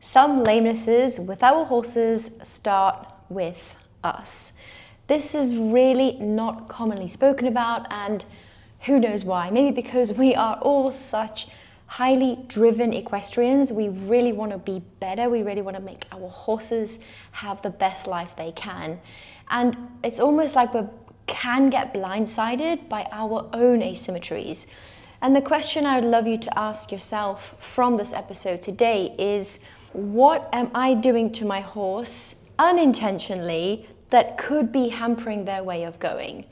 Some lamenesses with our horses start with us. This is really not commonly spoken about, and who knows why? Maybe because we are all such highly driven equestrians. We really want to be better. We really want to make our horses have the best life they can. And it's almost like we can get blindsided by our own asymmetries. And the question I would love you to ask yourself from this episode today is, what am I doing to my horse unintentionally that could be hampering their way of going?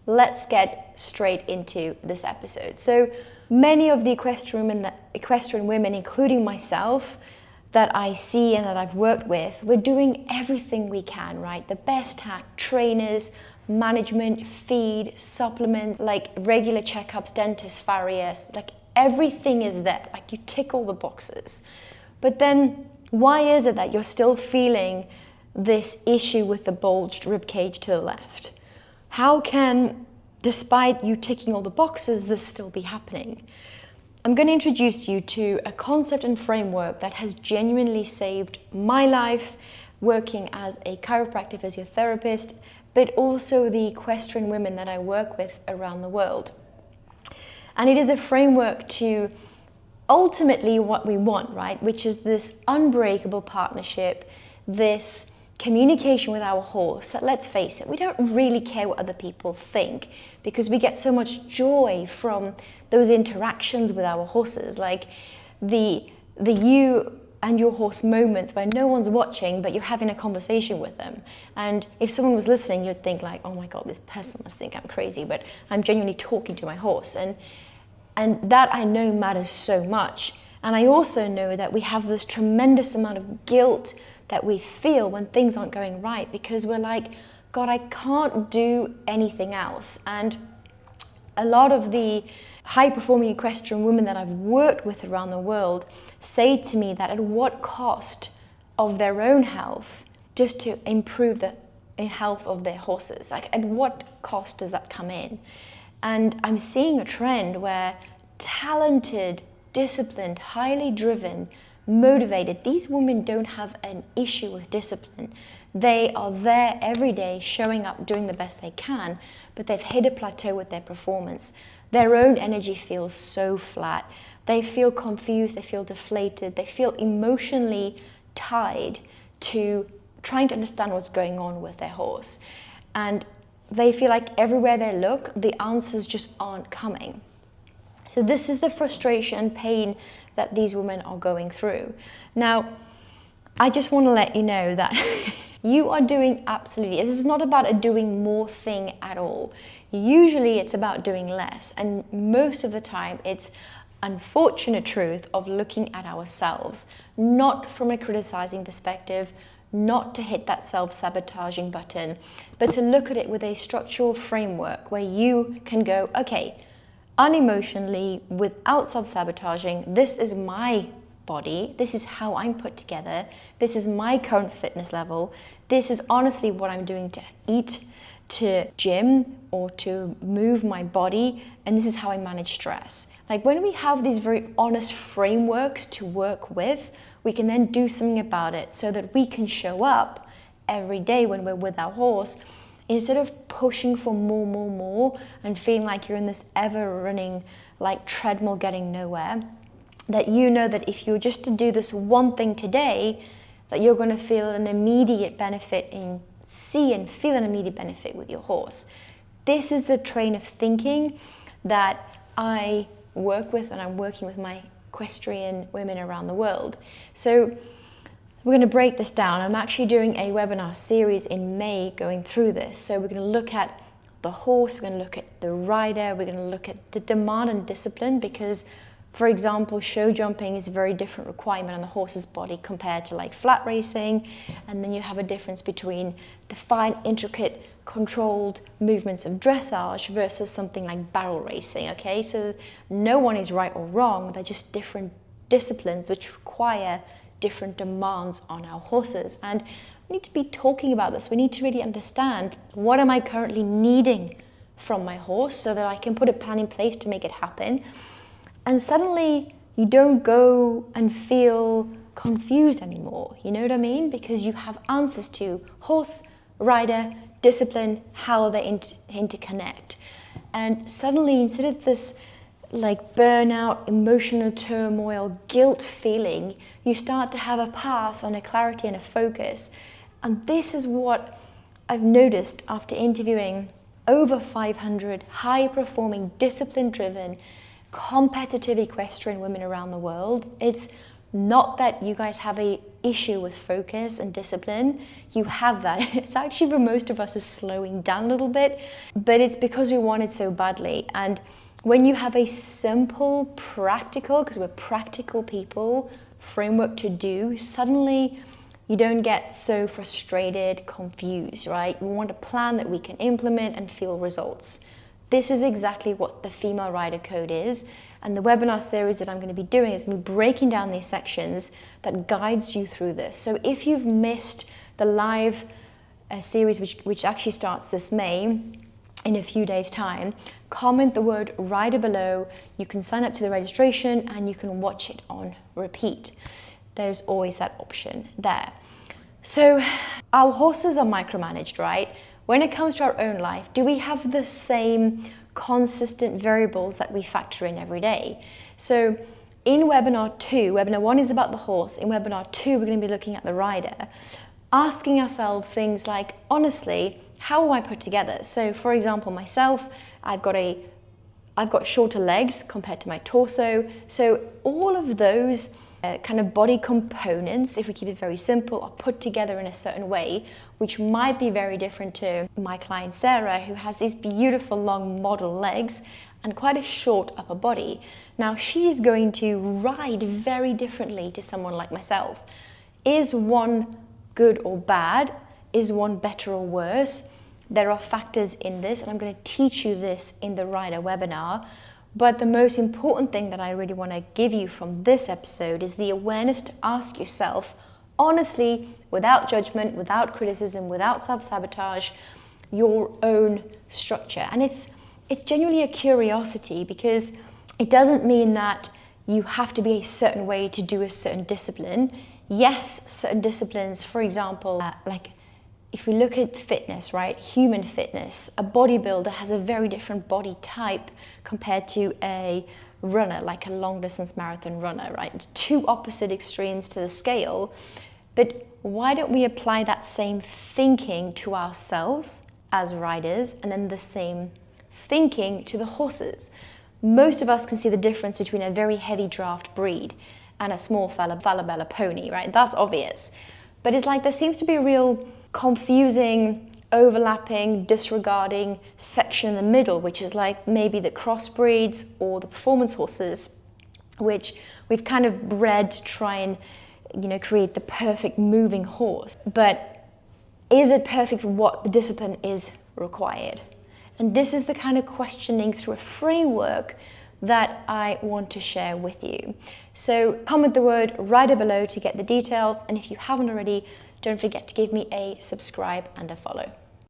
Let's get straight into this episode. So many of the equestrian women, including myself, that I see and that I've worked with, we're doing everything we can, right? The best tack, trainers, management, feed, supplement, like regular checkups, dentists, farriers, like everything is there. Like you tick all the boxes. But then why is it that you're still feeling this issue with the bulged rib cage to the left? How can, despite you ticking all the boxes, this still be happening? I'm going to introduce you to a concept and framework that has genuinely saved my life working as a chiropractic physiotherapist, but also the equestrian women that I work with around the world. And it is a framework to ultimately what we want, right? Which is this unbreakable partnership, this communication with our horse that, let's face it, we don't really care what other people think because we get so much joy from those interactions with our horses, like the you and your horse moments where no one's watching but you're having a conversation with them. And if someone was listening, you'd think like, oh my God, this person must think I'm crazy, but I'm genuinely talking to my horse. And that I know matters so much. And I also know that we have this tremendous amount of guilt that we feel when things aren't going right because we're like, God, I can't do anything else. And a lot of the high-performing equestrian women that I've worked with around the world say to me that at what cost of their own health, just to improve the health of their horses, like at what cost does that come in? And I'm seeing a trend where talented, disciplined, highly driven, motivated, these women don't have an issue with discipline. They are there every day, showing up, doing the best they can, but they've hit a plateau with their performance. Their own energy feels so flat. They feel confused, they feel deflated, they feel emotionally tied to trying to understand what's going on with their horse. And they feel like everywhere they look, the answers just aren't coming. So this is the frustration, pain that these women are going through. Now, I just want to let you know that you are doing absolutely, this is not about a doing more thing at all. Usually it's about doing less. And most of the time it's unfortunate truth of looking at ourselves, not from a criticizing perspective, not to hit that self-sabotaging button, but to look at it with a structural framework where you can go, okay, unemotionally, without self-sabotaging, this is my body, this is how I'm put together, this is my current fitness level, this is honestly what I'm doing to eat, to gym, or to move my body, and this is how I manage stress. Like when we have these very honest frameworks to work with, we can then do something about it so that we can show up every day when we're with our horse, instead of pushing for more, and feeling like you're in this ever running like treadmill getting nowhere, that you know that if you're just to do this one thing today, that you're going to feel an immediate benefit and feel an immediate benefit with your horse. This is the train of thinking that I work with when I'm working with my equestrian women around the world. So we're going to break this down. I'm actually doing a webinar series in May going through this. So we're going to look at the horse, we're going to look at the rider, we're going to look at the demand and discipline because, for example, show jumping is a very different requirement on the horse's body compared to like flat racing. And then you have a difference between the fine, intricate, controlled movements of dressage versus something like barrel racing, okay? So no one is right or wrong, they're just different disciplines which require different demands on our horses. And we need to be talking about this. We need to really understand, what am I currently needing from my horse so that I can put a plan in place to make it happen. And suddenly you don't go and feel confused anymore. You know what I mean? Because you have answers to horse, rider, discipline, how they interconnect. And suddenly, instead of this like burnout, emotional turmoil, guilt feeling, you start to have a path and a clarity and a focus. And this is what I've noticed after interviewing over 500 high-performing, discipline-driven, competitive equestrian women around the world. It's not that you guys have an issue with focus and discipline. You have that. It's actually for most of us is slowing down a little bit, but it's because we want it so badly. And when you have a simple, practical, because we're practical people, framework to do, suddenly you don't get so frustrated, confused, right? We want a plan that we can implement and feel results. This is exactly what the Female Rider Code is. And the webinar series that I'm going to be doing is going to be breaking down these sections that guides you through this. So if you've missed the live series, which actually starts this May, in a few days' time, comment the word rider below. You can sign up to the registration and you can watch it on repeat. There's always that option there. So our horses are micromanaged, right? When it comes to our own life, do we have the same consistent variables that we factor in every day? So in webinar 2, webinar 1 is about the horse. In webinar 2, we're going to be looking at the rider, asking ourselves things like, honestly, how am I put together? So for example, myself, I've got shorter legs compared to my torso. So all of those kind of body components, if we keep it very simple, are put together in a certain way, which might be very different to my client Sarah, who has these beautiful long model legs and quite a short upper body. Now she is going to ride very differently to someone like myself. Is one good or bad? Is one better or worse? There are factors in this, and I'm going to teach you this in the rider webinar. But the most important thing that I really want to give you from this episode is the awareness to ask yourself, honestly, without judgment, without criticism, without self-sabotage, your own structure. And it's genuinely a curiosity, because it doesn't mean that you have to be a certain way to do a certain discipline. Yes, certain disciplines, for example, like if we look at fitness, right, human fitness, a bodybuilder has a very different body type compared to a runner, like a long distance marathon runner, right? Two opposite extremes to the scale. But why don't we apply that same thinking to ourselves as riders, and then the same thinking to the horses? Most of us can see the difference between a very heavy draft breed and a small Falabella pony, right? That's obvious. But it's like there seems to be a real confusing, overlapping, disregarding section in the middle, which is like maybe the crossbreeds or the performance horses, which we've kind of bred to try and, create the perfect moving horse. But is it perfect for what the discipline is required? And this is the kind of questioning through a framework that I want to share with you. So comment the word rider below to get the details. And if you haven't already, don't forget to give me a subscribe and a follow.